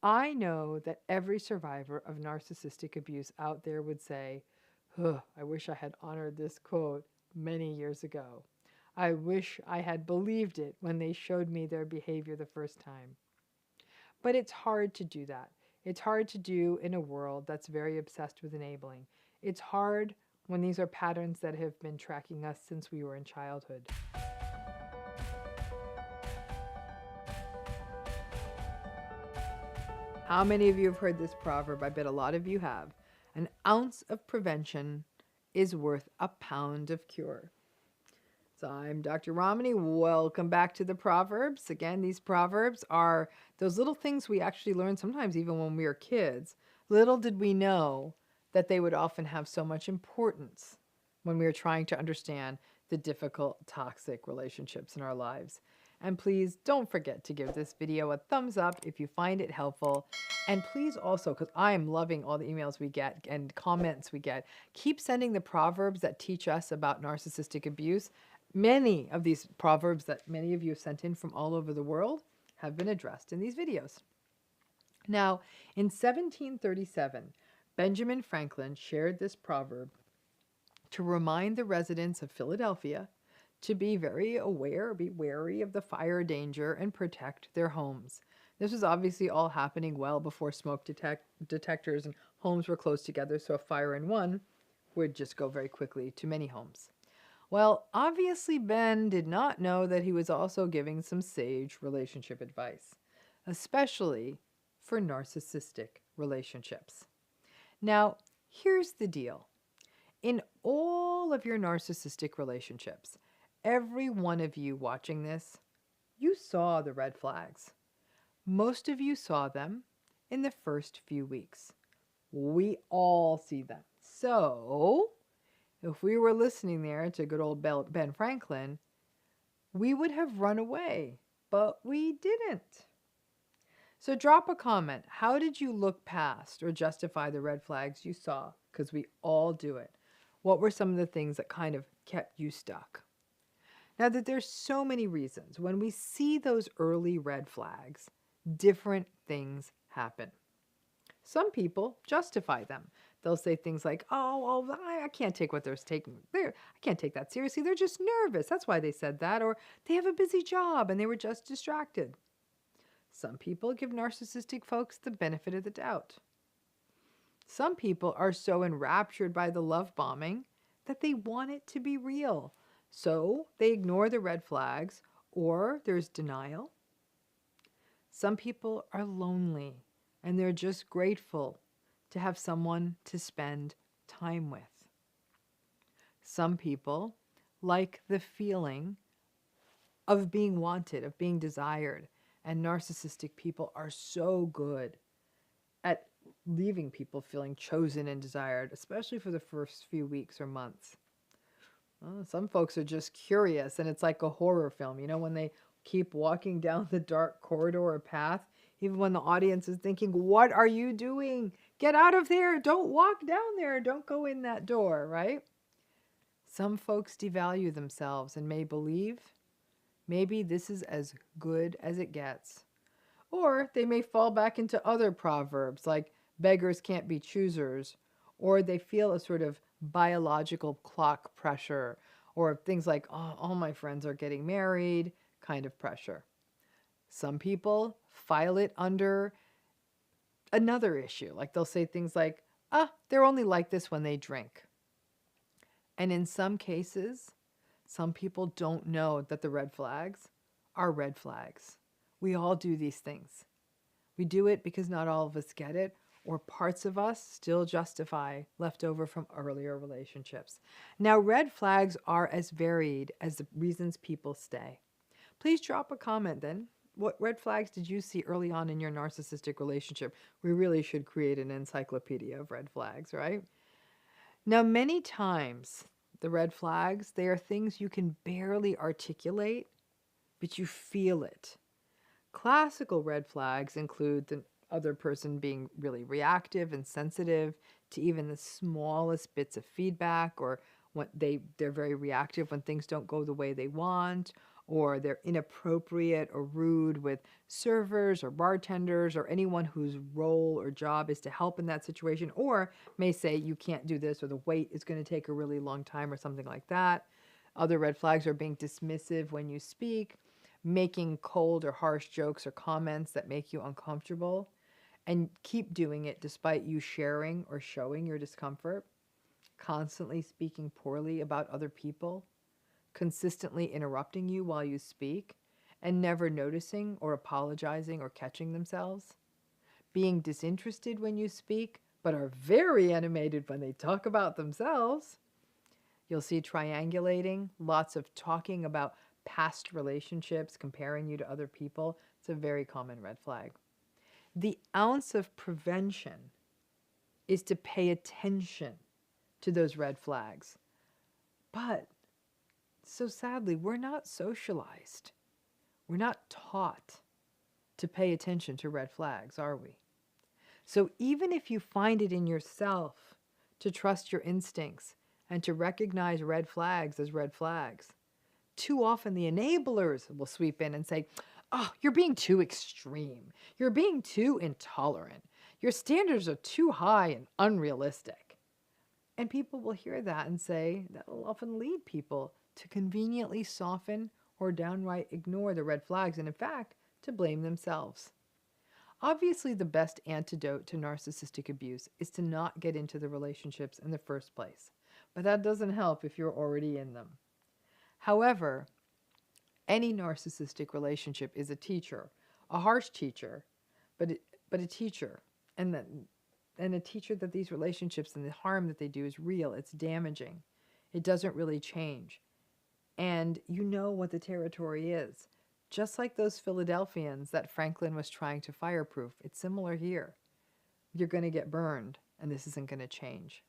I know that every survivor of narcissistic abuse out there would say, "Ugh, I wish I had honored this quote many years ago. I wish I had believed it when they showed me their behavior the first time." But it's hard to do that. It's hard to do in a world that's very obsessed with enabling. It's hard when these are patterns that have been tracking us since we were in childhood. How many of you have heard this proverb? I bet a lot of you have. An ounce of prevention is worth a pound of cure. So I'm Dr. Ramani. Welcome back to the Proverbs. Again, these Proverbs are those little things we actually learn sometimes even when we were kids. Little did we know that they would often have so much importance when we were trying to understand the difficult, toxic relationships in our lives. And please don't forget to give this video a thumbs up if you find it helpful. And please also, because I am loving all the emails we get and comments we get, keep sending the proverbs that teach us about narcissistic abuse. Many of these proverbs that many of you have sent in from all over the world have been addressed in these videos. Now, in 1737, Benjamin Franklin shared this proverb to remind the residents of Philadelphia to be very aware, be wary of the fire danger, and protect their homes. This was obviously all happening well before smoke detectors and homes were close together, so a fire in one would just go very quickly to many homes. Well, obviously Ben did not know that he was also giving some sage relationship advice, especially for narcissistic relationships. Now, here's the deal. In all of your narcissistic relationships, every one of you watching this, you saw the red flags. Most of you saw them in the first few weeks. We all see them. So, if we were listening there to good old Ben Franklin, we would have run away, but we didn't. So drop a comment. How did you look past or justify the red flags you saw? Because we all do it. What were some of the things that kind of kept you stuck? Now that there's so many reasons, when we see those early red flags, different things happen. Some people justify them. They'll say things like, "Oh, I can't take what they're taking. I can't take that seriously. They're just nervous. That's why they said that." Or they have a busy job and they were just distracted. Some people give narcissistic folks the benefit of the doubt. Some people are so enraptured by the love bombing that they want it to be real. So they ignore the red flags, or there's denial. Some people are lonely and they're just grateful to have someone to spend time with. Some people like the feeling of being wanted, of being desired, and narcissistic people are so good at leaving people feeling chosen and desired, especially for the first few weeks or months. Some folks are just curious, and it's like a horror film, when they keep walking down the dark corridor or path, even when the audience is thinking, "What are you doing? Get out of there. Don't walk down there. Don't go in that door," right? Some folks devalue themselves and may believe maybe this is as good as it gets. Or they may fall back into other proverbs like beggars can't be choosers, or they feel a sort of biological clock pressure, or things like, "Oh, all my friends are getting married," kind of pressure. Some people file it under another issue. Like they'll say things like, they're only like this when they drink. And in some cases, some people don't know that the red flags are red flags. We all do these things. We do it because not all of us get it, or parts of us still justify leftover from earlier relationships. Now, red flags are as varied as the reasons people stay. Please drop a comment then. What red flags did you see early on in your narcissistic relationship? We really should create an encyclopedia of red flags, right? Now, many times, the red flags, they are things you can barely articulate, but you feel it. Classical red flags include the other person being really reactive and sensitive to even the smallest bits of feedback, or when they're very reactive when things don't go the way they want, or they're inappropriate or rude with servers or bartenders or anyone whose role or job is to help in that situation, or may say you can't do this or the wait is going to take a really long time or something like that. Other red flags are being dismissive when you speak, making cold or harsh jokes or comments that make you uncomfortable, and keep doing it despite you sharing or showing your discomfort, constantly speaking poorly about other people, consistently interrupting you while you speak, and never noticing or apologizing or catching themselves, being disinterested when you speak, but are very animated when they talk about themselves. You'll see triangulating, lots of talking about past relationships, comparing you to other people. It's a very common red flag. The ounce of prevention is to pay attention to those red flags. But so sadly, we're not socialized. We're not taught to pay attention to red flags, are we? So even if you find it in yourself to trust your instincts and to recognize red flags as red flags, too often the enablers will sweep in and say, oh, you're being too extreme. You're being too intolerant. Your standards are too high and unrealistic. And people will hear that and say that will often lead people to conveniently soften or downright ignore the red flags and, in fact, to blame themselves. Obviously, the best antidote to narcissistic abuse is to not get into the relationships in the first place. But that doesn't help if you're already in them. However, any narcissistic relationship is a teacher, a harsh teacher, but a teacher, and a teacher that these relationships and the harm that they do is real. It's damaging. It doesn't really change. And you know what the territory is. Just like those Philadelphians that Franklin was trying to fireproof, it's similar here. You're going to get burned, and this isn't going to change.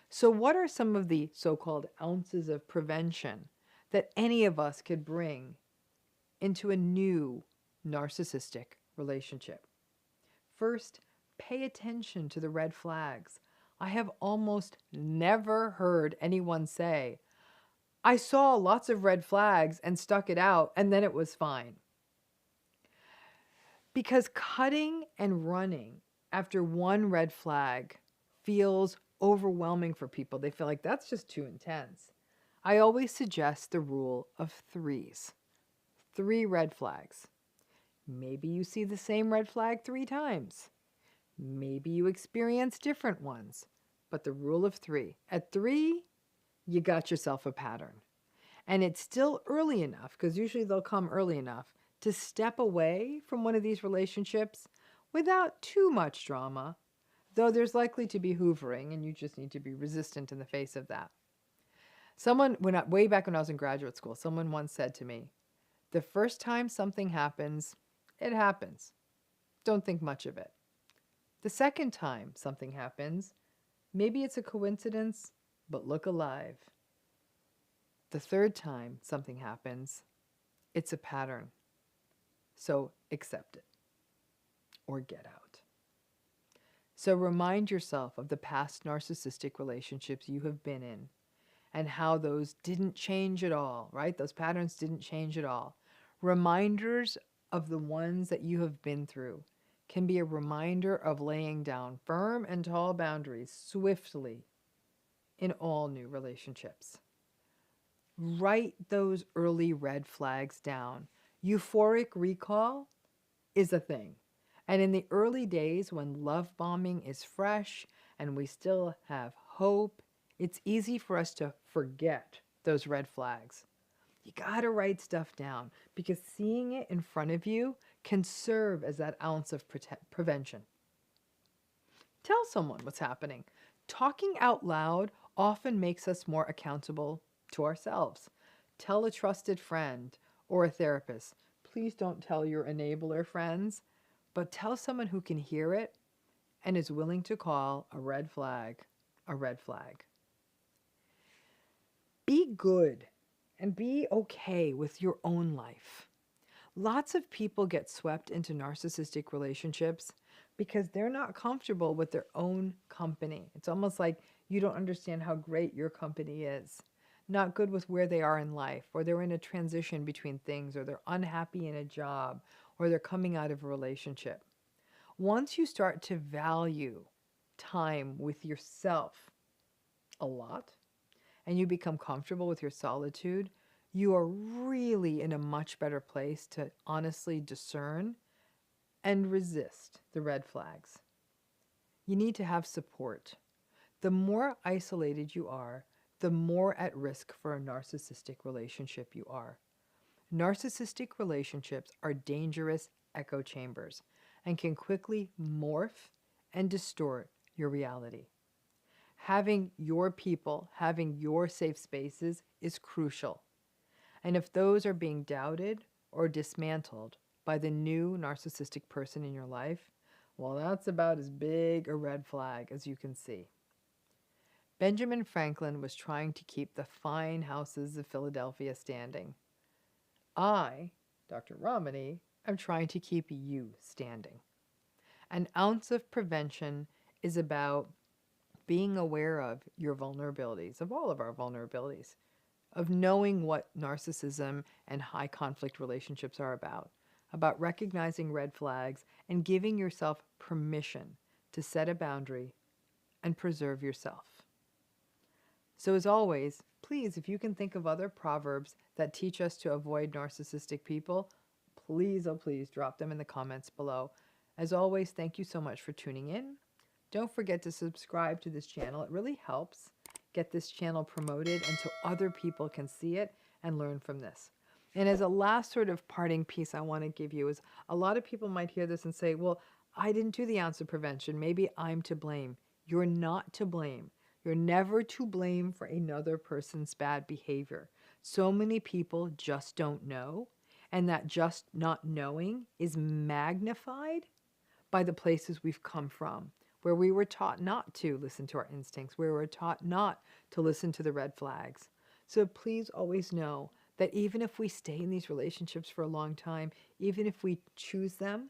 So what are some of the so-called ounces of prevention that any of us could bring into a new narcissistic relationship? First, pay attention to the red flags. I have almost never heard anyone say, I saw lots of red flags and stuck it out, and then it was fine. Because cutting and running after one red flag feels overwhelming for people. They feel like that's just too intense. I always suggest the rule of threes. 3 red flags. Maybe you see the same red flag 3 times. Maybe you experience different ones. But the rule of 3. At 3, you got yourself a pattern. And it's still early enough, because usually they'll come early enough, to step away from one of these relationships without too much drama, though there's likely to be hoovering, and you just need to be resistant in the face of that. Way back when I was in graduate school, someone once said to me, the first time something happens, it happens. Don't think much of it. The second time something happens, maybe it's a coincidence, but look alive. The third time something happens, it's a pattern. So accept it or get out. So remind yourself of the past narcissistic relationships you have been in and how those didn't change at all, right? Those patterns didn't change at all. Reminders of the ones that you have been through can be a reminder of laying down firm and tall boundaries swiftly in all new relationships. Write those early red flags down. Euphoric recall is a thing. And in the early days when love bombing is fresh and we still have hope, it's easy for us to forget those red flags. You got to write stuff down because seeing it in front of you can serve as that ounce of prevention. Tell someone what's happening. Talking out loud often makes us more accountable to ourselves. Tell a trusted friend or a therapist. Please don't tell your enabler friends, but tell someone who can hear it and is willing to call a red flag a red flag. Be good and be okay with your own life. Lots of people get swept into narcissistic relationships because they're not comfortable with their own company. It's almost like you don't understand how great your company is. not good with where they are in life, or they're in a transition between things, or they're unhappy in a job, or they're coming out of a relationship. Once you start to value time with yourself a lot, and you become comfortable with your solitude, you are really in a much better place to honestly discern and resist the red flags. You need to have support. The more isolated you are, the more at risk for a narcissistic relationship you are. Narcissistic relationships are dangerous echo chambers and can quickly morph and distort your reality. Having your people, having your safe spaces is crucial. And if those are being doubted or dismantled by the new narcissistic person in your life, well, that's about as big a red flag as you can see. Benjamin Franklin was trying to keep the fine houses of Philadelphia standing. I, Dr. Ramani, am trying to keep you standing. An ounce of prevention is about being aware of your vulnerabilities, of all of our vulnerabilities, of knowing what narcissism and high conflict relationships are about recognizing red flags and giving yourself permission to set a boundary and preserve yourself. So as always, please, if you can think of other proverbs that teach us to avoid narcissistic people, please, oh please, drop them in the comments below. As always, thank you so much for tuning in. Don't forget to subscribe to this channel. It really helps get this channel promoted and so other people can see it and learn from this. And as a last sort of parting piece I want to give you is, a lot of people might hear this and say, well, I didn't do the ounce of prevention. Maybe I'm to blame. You're not to blame. You're never to blame for another person's bad behavior. So many people just don't know, and that just not knowing is magnified by the places we've come from, where we were taught not to listen to our instincts, where we were taught not to listen to the red flags. So please always know that even if we stay in these relationships for a long time, even if we choose them,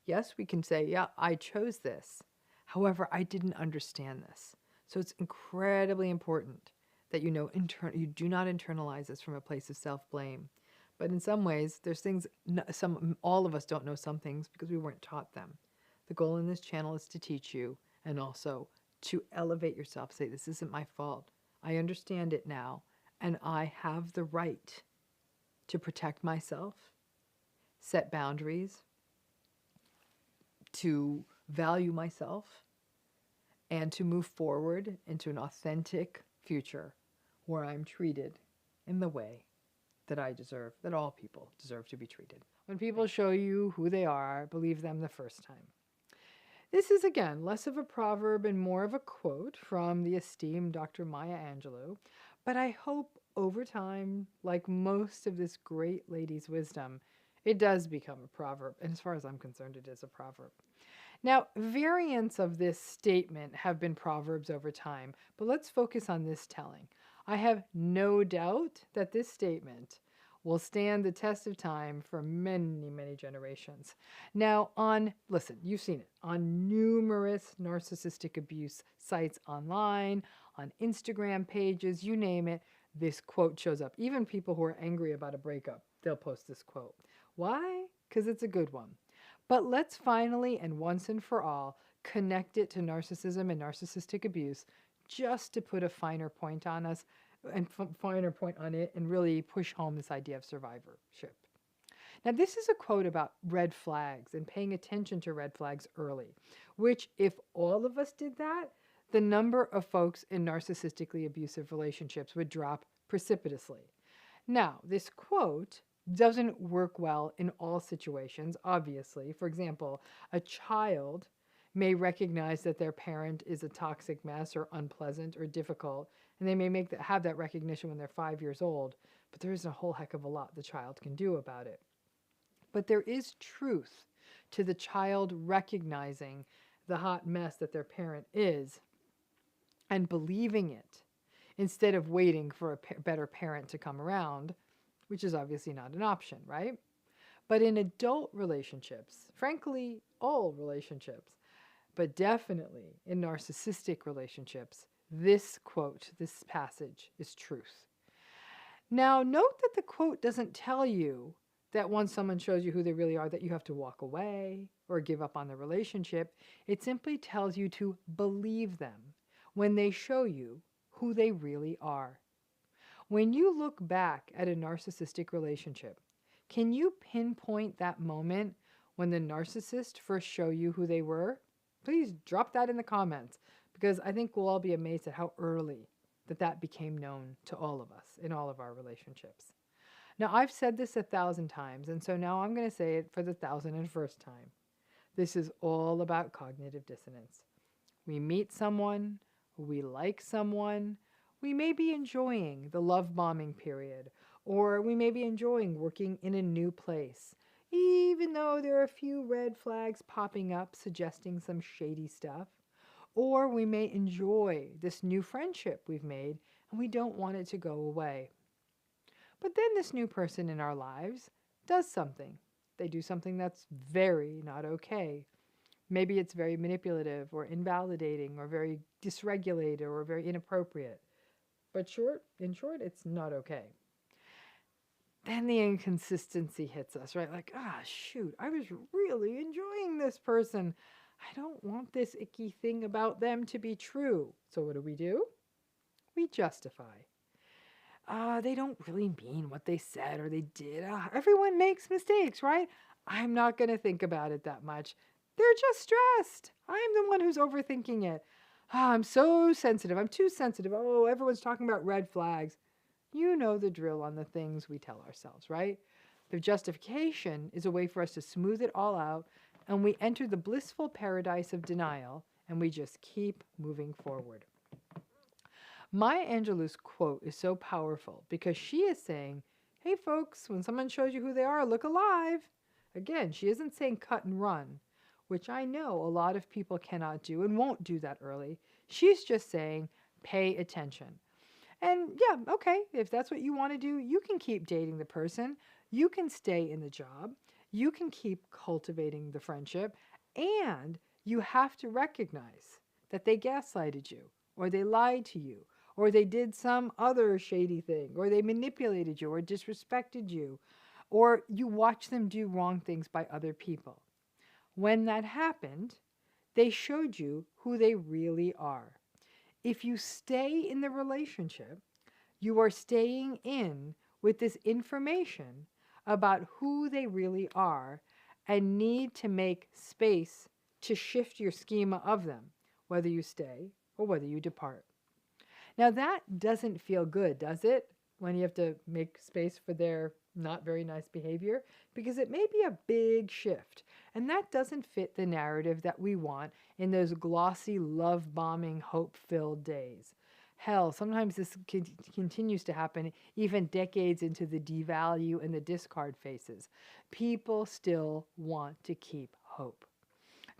yes, we can say, yeah, I chose this. However, I didn't understand this. So it's incredibly important that you know you do not internalize this from a place of self-blame. But in some ways, there's things, all of us don't know some things because we weren't taught them. The goal in this channel is to teach you and also to elevate yourself. Say, this isn't my fault. I understand it now, and I have the right to protect myself, set boundaries, to value myself, and to move forward into an authentic future where I'm treated in the way that I deserve, that all people deserve to be treated. When people show you who they are, believe them the first time. This is, again, less of a proverb and more of a quote from the esteemed Dr. Maya Angelou, but I hope over time, like most of this great lady's wisdom, it does become a proverb, and as far as I'm concerned, it is a proverb. Now, variants of this statement have been proverbs over time, but let's focus on this telling. I have no doubt that this statement will stand the test of time for many, many generations. Now, listen, you've seen it, on numerous narcissistic abuse sites online, on Instagram pages, you name it, this quote shows up. Even people who are angry about a breakup, they'll post this quote. Why? Because it's a good one. But let's finally and once and for all connect it to narcissism and narcissistic abuse, just to put a finer point on us and finer point on it and really push home this idea of survivorship. Now, this is a quote about red flags and paying attention to red flags early, which if all of us did that, the number of folks in narcissistically abusive relationships would drop precipitously. Now, this quote doesn't work well in all situations, obviously. For example, a child may recognize that their parent is a toxic mess or unpleasant or difficult, and they may have that recognition when they're 5 years old, but there isn't a whole heck of a lot the child can do about it. But there is truth to the child recognizing the hot mess that their parent is and believing it instead of waiting for a better parent to come around, which is obviously not an option, right? But in adult relationships, frankly, all relationships, but definitely in narcissistic relationships, this quote, this passage is truth. Now, note that the quote doesn't tell you that once someone shows you who they really are, that you have to walk away or give up on the relationship. It simply tells you to believe them when they show you who they really are. When you look back at a narcissistic relationship, can you pinpoint that moment when the narcissist first showed you who they were? Please drop that in the comments, because I think we'll all be amazed at how early that became known to all of us in all of our relationships. Now, I've said this 1,000 times, and so now I'm going to say it for the 1,001st time. This is all about cognitive dissonance. We meet someone, we like someone, we may be enjoying the love bombing period, or we may be enjoying working in a new place, even though there are a few red flags popping up suggesting some shady stuff. Or we may enjoy this new friendship we've made and we don't want it to go away. But then this new person in our lives does something. They do something that's very not okay. Maybe it's very manipulative or invalidating or very dysregulated or very inappropriate. But in short, it's not okay. Then the inconsistency hits us, right? Like, shoot, I was really enjoying this person. I don't want this icky thing about them to be true. So what do? We justify. They don't really mean what they said or they did. Everyone makes mistakes, right? I'm not going to think about it that much. They're just stressed. I'm the one who's overthinking it. I'm so sensitive. I'm too sensitive. Oh, everyone's talking about red flags. You know the drill on the things we tell ourselves, right? The justification is a way for us to smooth it all out, and we enter the blissful paradise of denial, and we just keep moving forward. Maya Angelou's quote is so powerful because she is saying, hey folks, when someone shows you who they are, look alive. Again, she isn't saying cut and run, which I know a lot of people cannot do and won't do that early. She's just saying, pay attention. And yeah, okay, if that's what you want to do, you can keep dating the person, you can stay in the job, you can keep cultivating the friendship, and you have to recognize that they gaslighted you, or they lied to you, or they did some other shady thing, or they manipulated you, or disrespected you, or you watched them do wrong things by other people. When that happened, they showed you who they really are. If you stay in the relationship, you are staying in with this information about who they really are and need to make space to shift your schema of them, whether you stay or whether you depart. Now that doesn't feel good, does it? When you have to make space for their not very nice behavior, because it may be a big shift, and that doesn't fit the narrative that we want in those glossy, love-bombing, hope-filled days. Hell, sometimes this continues to happen even decades into the devalue and the discard phases. People still want to keep hope.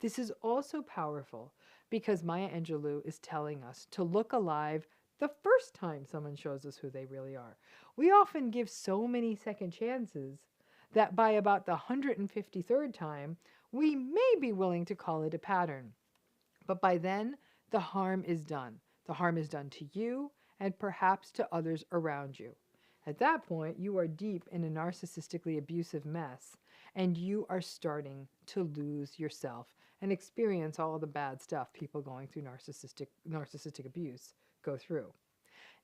This is also powerful because Maya Angelou is telling us to look alive the first time someone shows us who they really are. We often give so many second chances that by about the 153rd time, we may be willing to call it a pattern. But by then, the harm is done. The harm is done to you and perhaps to others around you. At that point, you are deep in a narcissistically abusive mess, and you are starting to lose yourself and experience all the bad stuff people going through narcissistic abuse go through.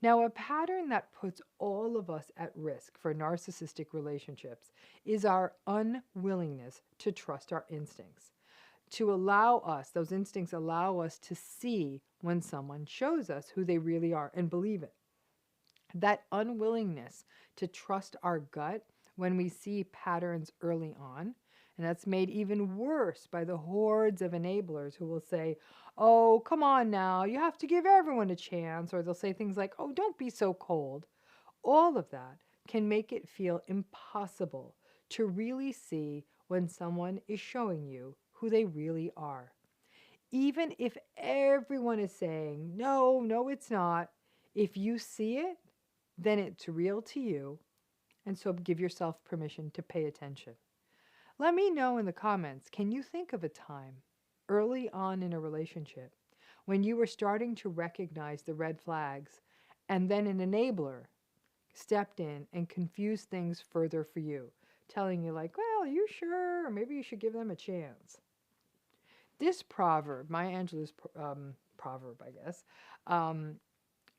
Now, a pattern that puts all of us at risk for narcissistic relationships is our unwillingness to trust our instincts. To allow us, those instincts allow us to see when someone shows us who they really are and believe it. That unwillingness to trust our gut when we see patterns early on, and that's made even worse by the hordes of enablers who will say, oh, come on now, you have to give everyone a chance, or they'll say things like, oh, don't be so cold. All of that can make it feel impossible to really see when someone is showing you who they really are. Even if everyone is saying, no, no, it's not, if you see it, then it's real to you, and so give yourself permission to pay attention. Let me know in the comments, can you think of a time early on in a relationship when you were starting to recognize the red flags and then an enabler stepped in and confused things further for you, telling you like, well, are you sure? Or maybe you should give them a chance. This proverb, Maya Angelou's proverb, I guess, um,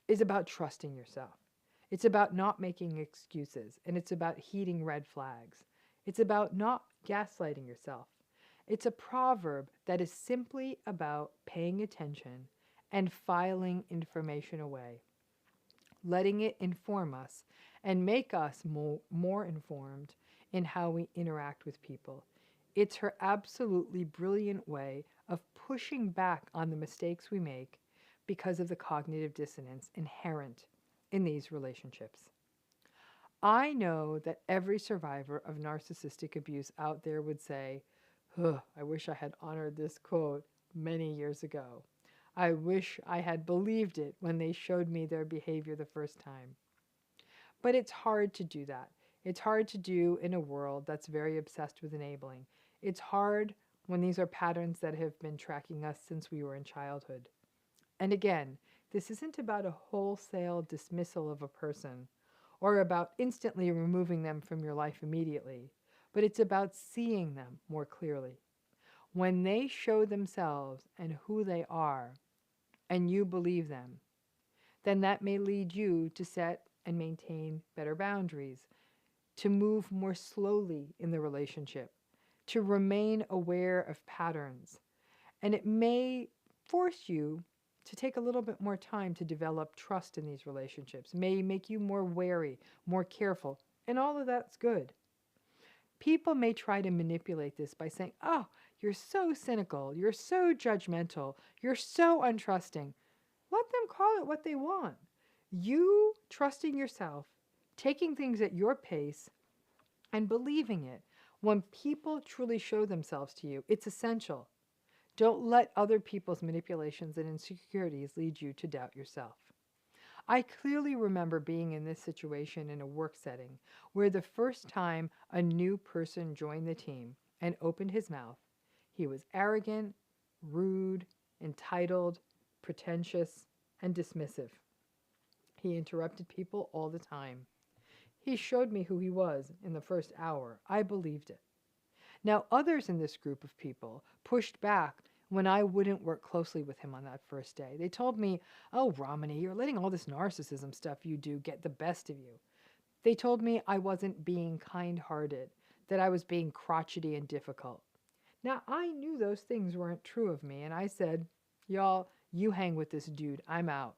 is about trusting yourself. It's about not making excuses, and it's about heeding red flags. It's about not gaslighting yourself. It's a proverb that is simply about paying attention and filing information away, letting it inform us and make us more informed in how we interact with people. It's her absolutely brilliant way of pushing back on the mistakes we make because of the cognitive dissonance inherent in these relationships. I know that every survivor of narcissistic abuse out there would say, I wish I had honored this quote many years ago. I wish I had believed it when they showed me their behavior the first time. But it's hard to do that. It's hard to do in a world that's very obsessed with enabling. It's hard when these are patterns that have been tracking us since we were in childhood. And again, this isn't about a wholesale dismissal of a person or about instantly removing them from your life immediately, but it's about seeing them more clearly. When they show themselves and who they are, and you believe them, then that may lead you to set and maintain better boundaries, to move more slowly in the relationship, to remain aware of patterns. And it may force you to take a little bit more time to develop trust in these relationships, may make you more wary, more careful, and all of that's good. People may try to manipulate this by saying, oh, you're so cynical, you're so judgmental, you're so untrusting. Let them call it what they want. You trusting yourself, taking things at your pace, and believing it when people truly show themselves to you, it's essential. Don't let other people's manipulations and insecurities lead you to doubt yourself. I clearly remember being in this situation in a work setting where the first time a new person joined the team and opened his mouth, he was arrogant, rude, entitled, pretentious, and dismissive. He interrupted people all the time. He showed me who he was in the first hour. I believed it. Now, others in this group of people pushed back when I wouldn't work closely with him on that first day. They told me, oh, Ramani, you're letting all this narcissism stuff you do get the best of you. They told me I wasn't being kind-hearted, that I was being crotchety and difficult. Now, I knew those things weren't true of me, and I said, y'all, you hang with this dude, I'm out.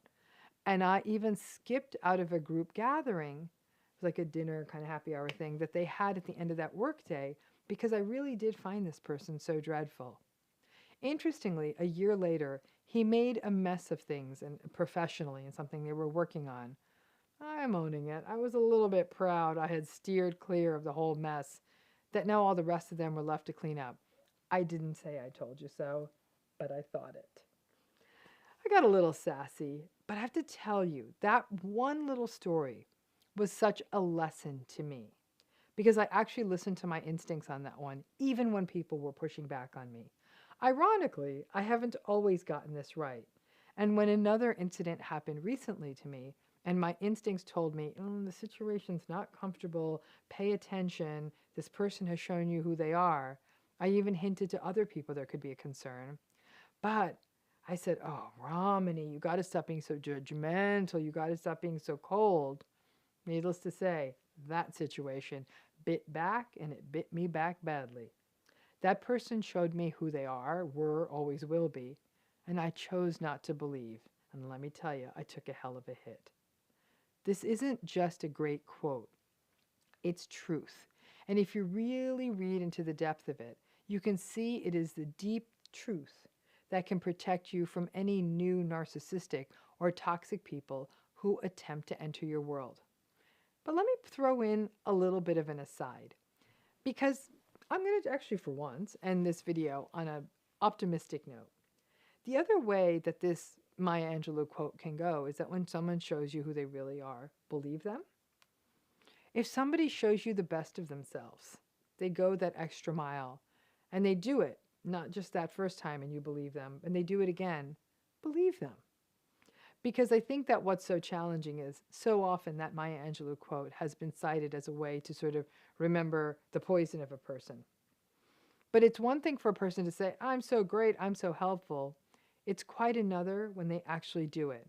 And I even skipped out of a group gathering, it was like a dinner kind of happy hour thing that they had at the end of that workday, because I really did find this person so dreadful. Interestingly, a year later, he made a mess of things and professionally in something they were working on. I'm owning it. I was a little bit proud I had steered clear of the whole mess that now all the rest of them were left to clean up. I didn't say I told you so, but I thought it. I got a little sassy, but I have to tell you, that one little story was such a lesson to me because I actually listened to my instincts on that one, even when people were pushing back on me. Ironically, I haven't always gotten this right. And when another incident happened recently to me, and my instincts told me, the situation's not comfortable, pay attention, this person has shown you who they are, I even hinted to other people there could be a concern. But I said, oh, Ramani, you got to stop being so judgmental, you got to stop being so cold. Needless to say, that situation bit back, and it bit me back badly. That person showed me who they are, were, always will be, and I chose not to believe. And let me tell you, I took a hell of a hit. This isn't just a great quote. It's truth. And if you really read into the depth of it, you can see it is the deep truth that can protect you from any new narcissistic or toxic people who attempt to enter your world. But let me throw in a little bit of an aside, because I'm going to actually, for once, end this video on an optimistic note. The other way that this Maya Angelou quote can go is that when someone shows you who they really are, believe them. If somebody shows you the best of themselves, they go that extra mile, and they do it, not just that first time and you believe them, and they do it again, believe them. Because I think that what's so challenging is so often that Maya Angelou quote has been cited as a way to sort of remember the poison of a person. But it's one thing for a person to say, I'm so great, I'm so helpful. It's quite another when they actually do it.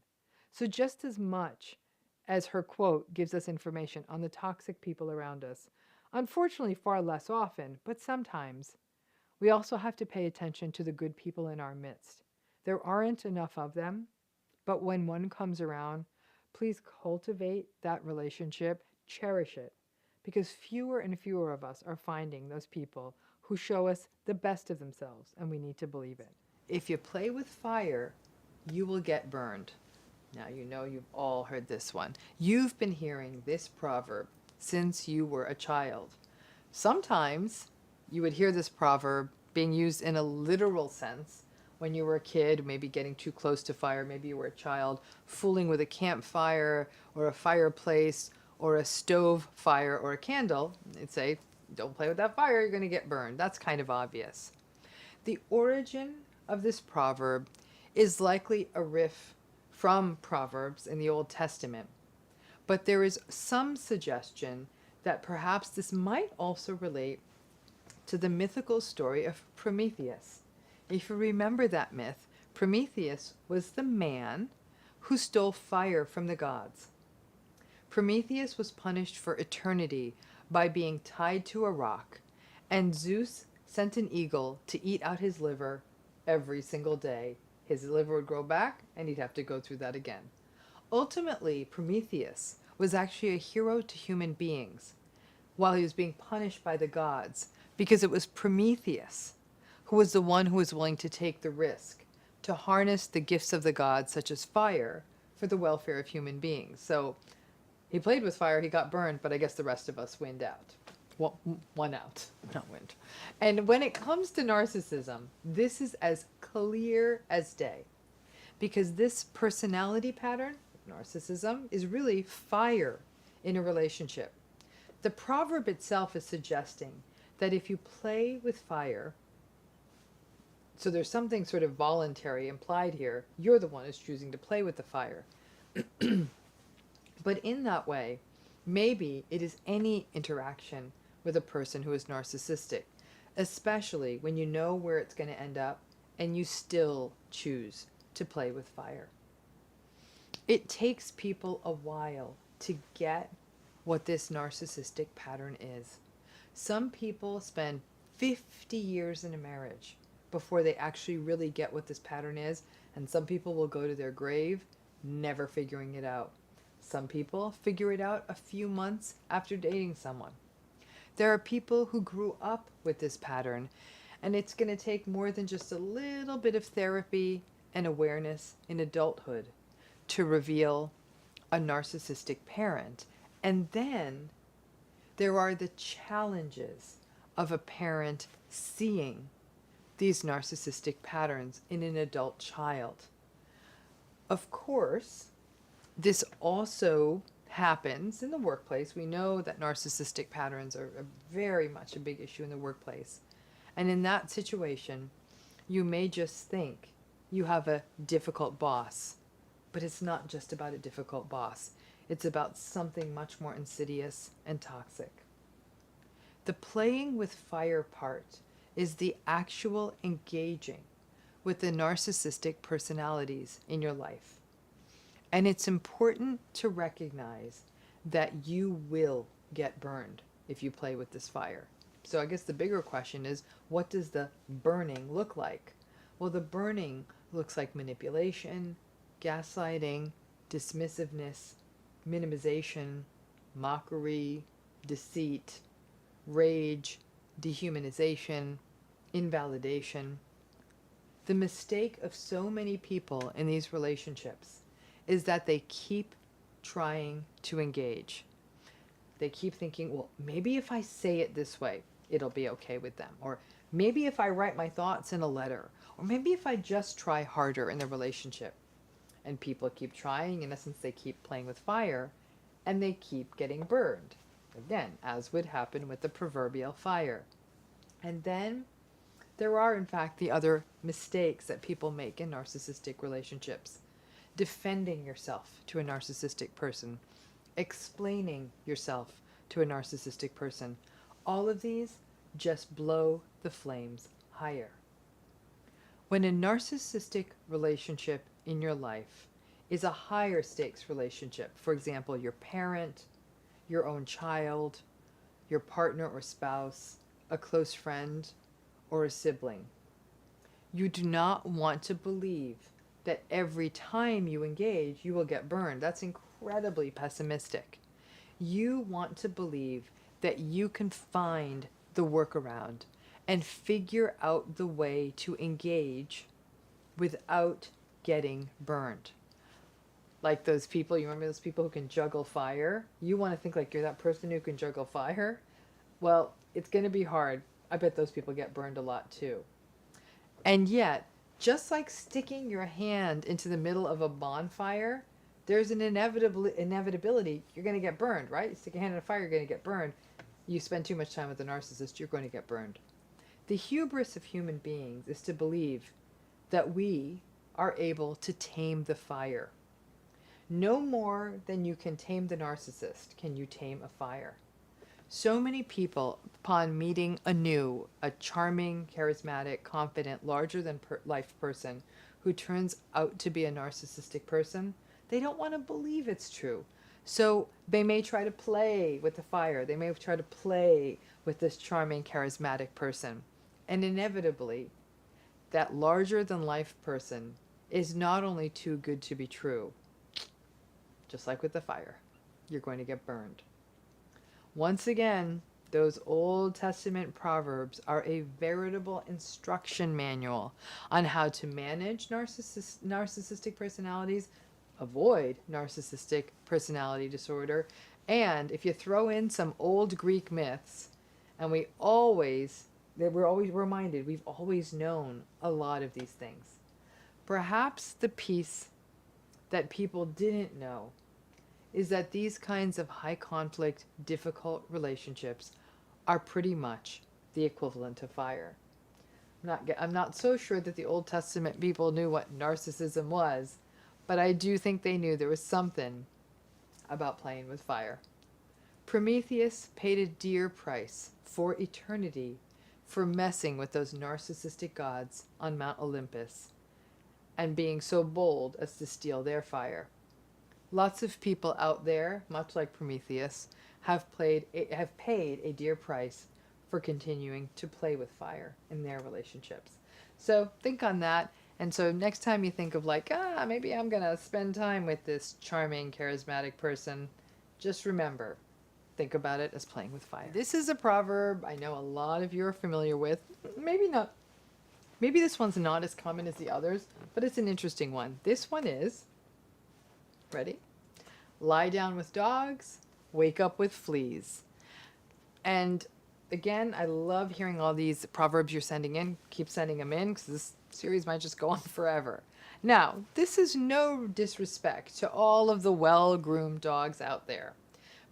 So, just as much as her quote gives us information on the toxic people around us, unfortunately, far less often, but sometimes, we also have to pay attention to the good people in our midst. There aren't enough of them, but when one comes around, please cultivate that relationship, cherish it, because fewer and fewer of us are finding those people who show us the best of themselves, and we need to believe it. If you play with fire, you will get burned. Now, you know you've all heard this one. You've been hearing this proverb since you were a child. Sometimes you would hear this proverb being used in a literal sense when you were a kid, maybe getting too close to fire, maybe you were a child, fooling with a campfire or a fireplace or a stove fire or a candle. They'd say, don't play with that fire, you're going to get burned. That's kind of obvious. The origin of this proverb is likely a riff from Proverbs in the Old Testament, but there is some suggestion that perhaps this might also relate to the mythical story of Prometheus. If you remember that myth, Prometheus was the man who stole fire from the gods. Prometheus was punished for eternity by being tied to a rock, and Zeus sent an eagle to eat out his liver every single day. His liver would grow back, and he'd have to go through that again. Ultimately, Prometheus was actually a hero to human beings while he was being punished by the gods, because it was Prometheus who was the one who was willing to take the risk to harness the gifts of the gods, such as fire, for the welfare of human beings. So he played with fire, he got burned, but I guess the rest of us winned out. Won out, not wind. And when it comes to narcissism, this is as clear as day, because this personality pattern, narcissism, is really fire in a relationship. The proverb itself is suggesting that if you play with fire, so there's something sort of voluntary implied here, you're the one who's choosing to play with the fire. But in that way, maybe it is any interaction with a person who is narcissistic, especially when you know where it's going to end up and you still choose to play with fire. It takes people a while to get what this narcissistic pattern is. Some people spend 50 years in a marriage before they actually really get what this pattern is, and some people will go to their grave never figuring it out. Some people figure it out a few months after dating someone. There are people who grew up with this pattern, and it's going to take more than just a little bit of therapy and awareness in adulthood to reveal a narcissistic parent. And then there are the challenges of a parent seeing these narcissistic patterns in an adult child. Of course, this also happens in the workplace. We know that narcissistic patterns are very much a big issue in the workplace. And in that situation, you may just think you have a difficult boss, but it's not just about a difficult boss. It's about something much more insidious and toxic. The playing with fire part is the actual engaging with the narcissistic personalities in your life. And it's important to recognize that you will get burned if you play with this fire. So I guess the bigger question is, what does the burning look like? Well, the burning looks like manipulation, gaslighting, dismissiveness, minimization, mockery, deceit, rage, dehumanization, invalidation. The mistake of so many people in these relationships is that they keep trying to engage. They keep thinking, well, maybe if I say it this way, it'll be okay with them. Or maybe if I write my thoughts in a letter. Or maybe if I just try harder in the relationship. And people keep trying. In essence, they keep playing with fire, and they keep getting burned. Again, as would happen with the proverbial fire. And then there are, in fact, the other mistakes that people make in narcissistic relationships. defending yourself to a narcissistic person, explaining yourself to a narcissistic person. All of these just blow the flames higher. When a narcissistic relationship in your life is a higher stakes relationship, for example, your parent, your own child, your partner or spouse, a close friend, or a sibling, you do not want to believe that every time you engage, you will get burned. That's incredibly pessimistic. You want to believe that you can find the workaround and figure out the way to engage without getting burned. Like those people, you remember those people who can juggle fire? You want to think like you're that person who can juggle fire? Well, it's going to be hard. I bet those people get burned a lot too. And yet, just like sticking your hand into the middle of a bonfire, there's an inevitability you're going to get burned, right? You stick your hand in a fire, you're going to get burned. You spend too much time with a narcissist, you're going to get burned. The hubris of human beings is to believe that we are able to tame the fire. No more than you can tame the narcissist can you tame a fire. So many people, upon meeting anew a charming, charismatic, confident, larger-than-life person who turns out to be a narcissistic person, they don't want to believe it's true. So they may try to play with the fire. They may try to play with this charming, charismatic person. And inevitably, that larger-than-life person is not only too good to be true, just like with the fire, you're going to get burned. Once again, those Old Testament proverbs are a veritable instruction manual on how to manage narcissistic personalities, avoid narcissistic personality disorder, and if you throw in some old Greek myths, and we're always reminded, we've always known a lot of these things. Perhaps the piece that people didn't know is that these kinds of high conflict, difficult relationships are pretty much the equivalent of fire. I'm not so sure that the Old Testament people knew what narcissism was, but I do think they knew there was something about playing with fire. Prometheus paid a dear price for eternity for messing with those narcissistic gods on Mount Olympus and being so bold as to steal their fire. Lots of people out there, much like Prometheus, have paid a dear price for continuing to play with fire in their relationships. So think on that. And so next time you think of like, maybe I'm going to spend time with this charming, charismatic person, just remember, think about it as playing with fire. This is a proverb I know a lot of you are familiar with. Maybe not. Maybe this one's not as common as the others, but it's an interesting one. This one is, ready? Lie down with dogs, wake up with fleas. And again, I love hearing all these proverbs you're sending in. Keep sending them in because this series might just go on forever. Now, this is no disrespect to all of the well-groomed dogs out there,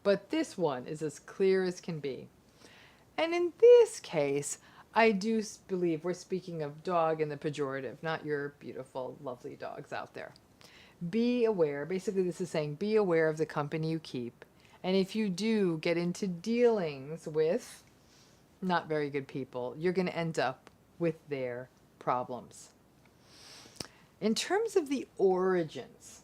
but this one is as clear as can be. And in this case, I do believe we're speaking of dog in the pejorative, not your beautiful, lovely dogs out there. Be aware. Basically, this is saying be aware of the company you keep. And if you do get into dealings with not very good people, you're going to end up with their problems. In terms of the origins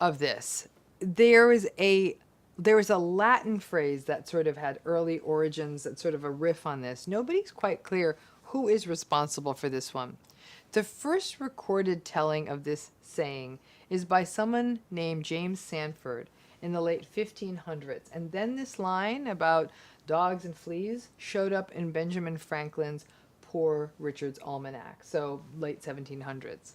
of this, there is a Latin phrase that sort of had early origins, that sort of a riff on this. Nobody's quite clear who is responsible for this one. The first recorded telling of this saying is by someone named James Sanford in the late 1500s. And then this line about dogs and fleas showed up in Benjamin Franklin's Poor Richard's Almanac, so late 1700s.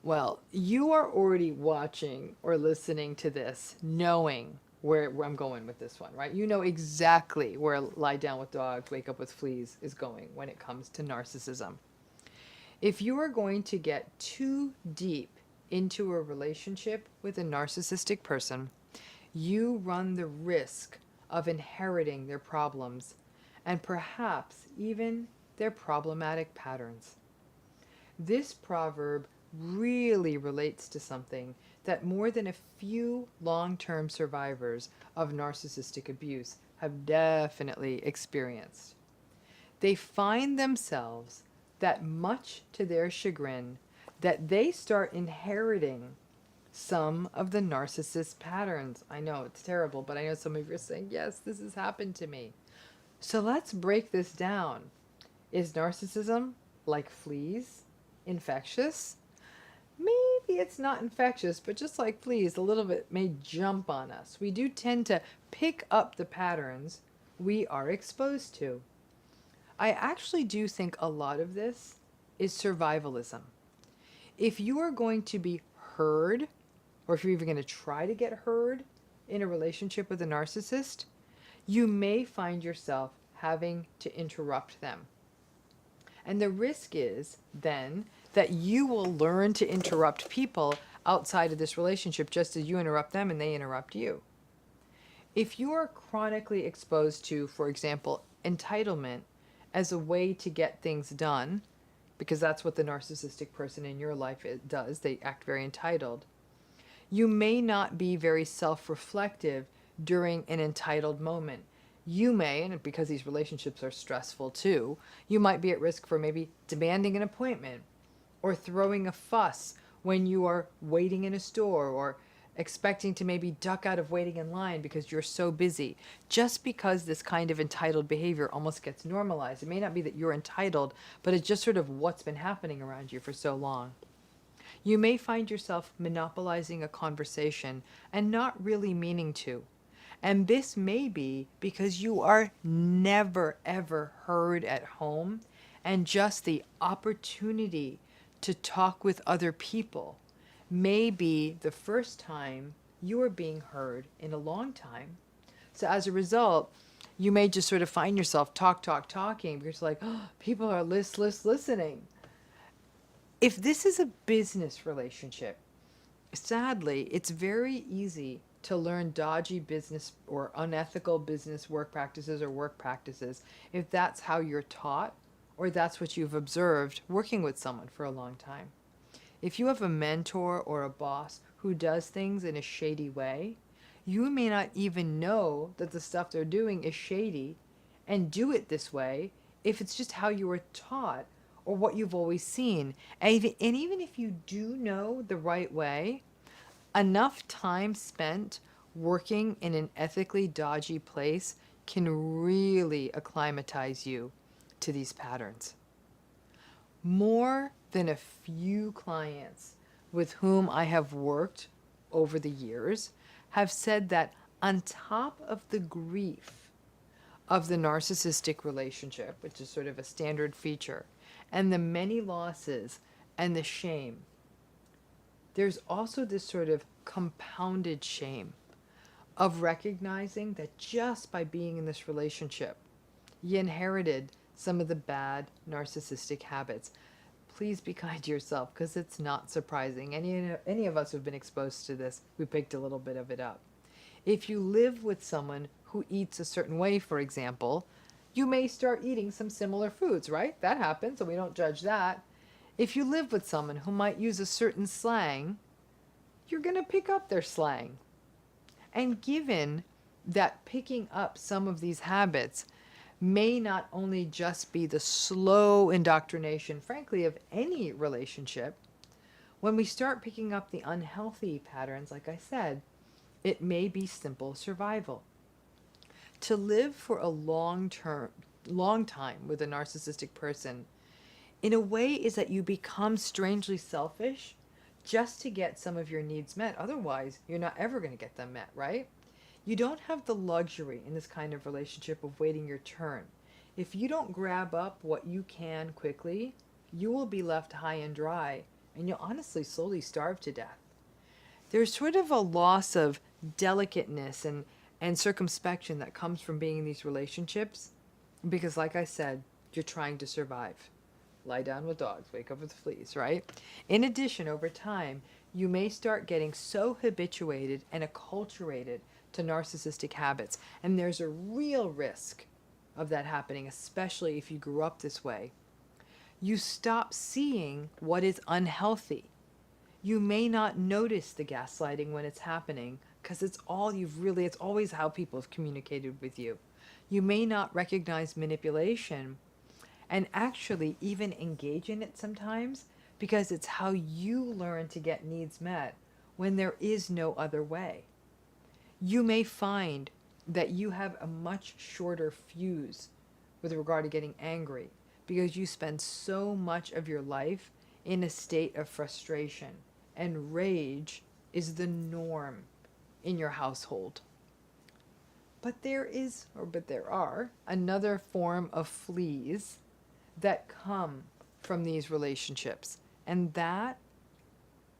Well, you are already watching or listening to this, knowing where I'm going with this one, right? You know exactly where Lie Down with Dogs, Wake Up with Fleas is going when it comes to narcissism. If you are going to get too deep into a relationship with a narcissistic person, you run the risk of inheriting their problems and perhaps even their problematic patterns. This proverb really relates to something that more than a few long-term survivors of narcissistic abuse have definitely experienced. They find themselves, that much to their chagrin, that they start inheriting some of the narcissist patterns. I know it's terrible, but I know some of you are saying, yes, this has happened to me. So let's break this down. Is narcissism, like fleas, infectious? Maybe it's not infectious, but just like fleas, a little bit may jump on us. We do tend to pick up the patterns we are exposed to. I actually do think a lot of this is survivalism. If you are going to be heard, or if you're even going to try to get heard in a relationship with a narcissist, you may find yourself having to interrupt them. And the risk is then that you will learn to interrupt people outside of this relationship just as you interrupt them and they interrupt you. If you are chronically exposed to, for example, entitlement as a way to get things done, because that's what the narcissistic person in your life does, they act very entitled, you may not be very self-reflective during an entitled moment. You may, and because these relationships are stressful too, you might be at risk for maybe demanding an appointment or throwing a fuss when you are waiting in a store, or expecting to maybe duck out of waiting in line because you're so busy. Just because this kind of entitled behavior almost gets normalized. It may not be that you're entitled, but it's just sort of what's been happening around you for so long. You may find yourself monopolizing a conversation and not really meaning to. And this may be because you are never, ever heard at home, and just the opportunity to talk with other people may be the first time you are being heard in a long time. So as a result, you may just sort of find yourself talking because like, oh, people are listening. If this is a business relationship, sadly, it's very easy to learn dodgy business or unethical business work practices if that's how you're taught or that's what you've observed working with someone for a long time. If you have a mentor or a boss who does things in a shady way, you may not even know that the stuff they're doing is shady and do it this way if it's just how you were taught or what you've always seen. And even if you do know the right way, enough time spent working in an ethically dodgy place can really acclimatize you to these patterns. More than a few clients with whom I have worked over the years have said that on top of the grief of the narcissistic relationship, which is sort of a standard feature, and the many losses and the shame, there's also this sort of compounded shame of recognizing that just by being in this relationship, you inherited some of the bad narcissistic habits. Please be kind to yourself, because it's not surprising. Any of us who've been exposed to this, we picked a little bit of it up. If you live with someone who eats a certain way, for example, you may start eating some similar foods, right? That happens, so we don't judge that. If you live with someone who might use a certain slang, you're going to pick up their slang. And given that picking up some of these habits may not only just be the slow indoctrination, frankly, of any relationship, when we start picking up the unhealthy patterns, like I said, it may be simple survival. To live for a long time with a narcissistic person, in a way, is that you become strangely selfish just to get some of your needs met. Otherwise, you're not ever going to get them met, right? You don't have the luxury in this kind of relationship of waiting your turn. If you don't grab up what you can quickly, you will be left high and dry, and you'll honestly slowly starve to death. There's sort of a loss of delicateness and circumspection that comes from being in these relationships because, like I said, you're trying to survive. Lie down with dogs, wake up with fleas, right? In addition, over time, you may start getting so habituated and acculturated to narcissistic habits, and there's a real risk of that happening, especially if you grew up this way. You stop seeing what is unhealthy You may not notice the gaslighting when it's happening because it's always how people have communicated with you. You may not recognize manipulation and actually even engage in it sometimes because it's how you learn to get needs met when there is no other way. You may find that you have a much shorter fuse with regard to getting angry because you spend so much of your life in a state of frustration, and rage is the norm in your household. But there are another form of fleas that come from these relationships, and that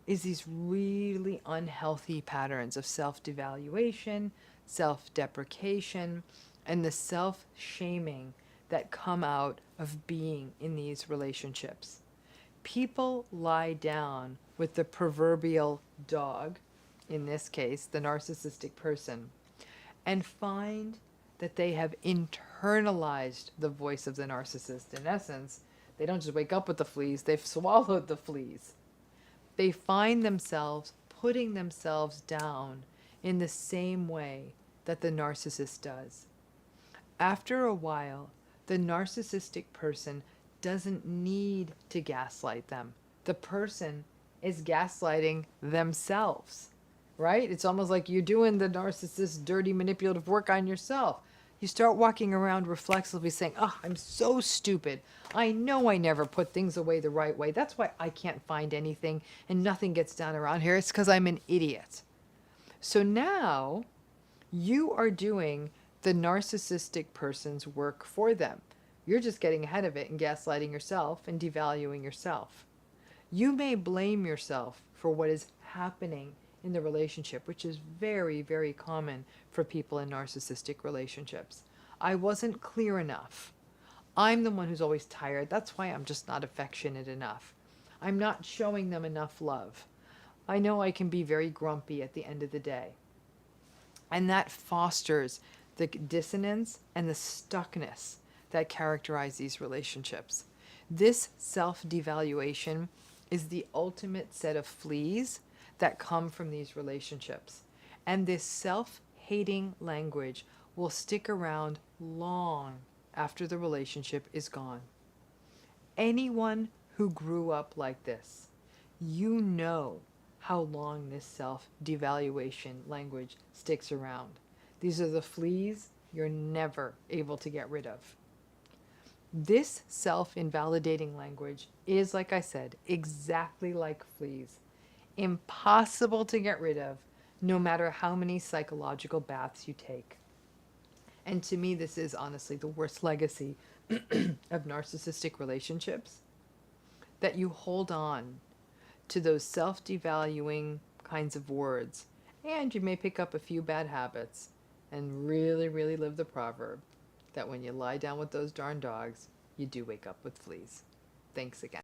is these really unhealthy patterns of self-devaluation, self-deprecation, and the self-shaming that come out of being in these relationships. People lie down with the proverbial dog, in this case, the narcissistic person, and find that they have internalized the voice of the narcissist. In essence, they don't just wake up with the fleas, they've swallowed the fleas. They find themselves putting themselves down in the same way that the narcissist does. After a while, the narcissistic person doesn't need to gaslight them. The person is gaslighting themselves, right? It's almost like you're doing the narcissist's dirty manipulative work on yourself. You start walking around reflexively saying, oh, I'm so stupid. I know I never put things away the right way. That's why I can't find anything and nothing gets done around here. It's because I'm an idiot. So now you are doing the narcissistic person's work for them. You're just getting ahead of it and gaslighting yourself and devaluing yourself. You may blame yourself for what is happening in the relationship, which is very, very common for people in narcissistic relationships. I wasn't clear enough. I'm the one who's always tired. That's why I'm just not affectionate enough. I'm not showing them enough love. I know I can be very grumpy at the end of the day. And that fosters the dissonance and the stuckness that characterize these relationships. This self-devaluation is the ultimate set of fleas that come from these relationships. And this self-hating language will stick around long after the relationship is gone. Anyone who grew up like this, you know how long this self-devaluation language sticks around. These are the fleas you're never able to get rid of. This self-invalidating language is, like I said, exactly like fleas. Impossible to get rid of, no matter how many psychological baths you take. And to me, this is honestly the worst legacy of narcissistic relationships, that you hold on to those self-devaluing kinds of words, and you may pick up a few bad habits and really, really live the proverb that when you lie down with those darn dogs, you do wake up with fleas. Thanks again.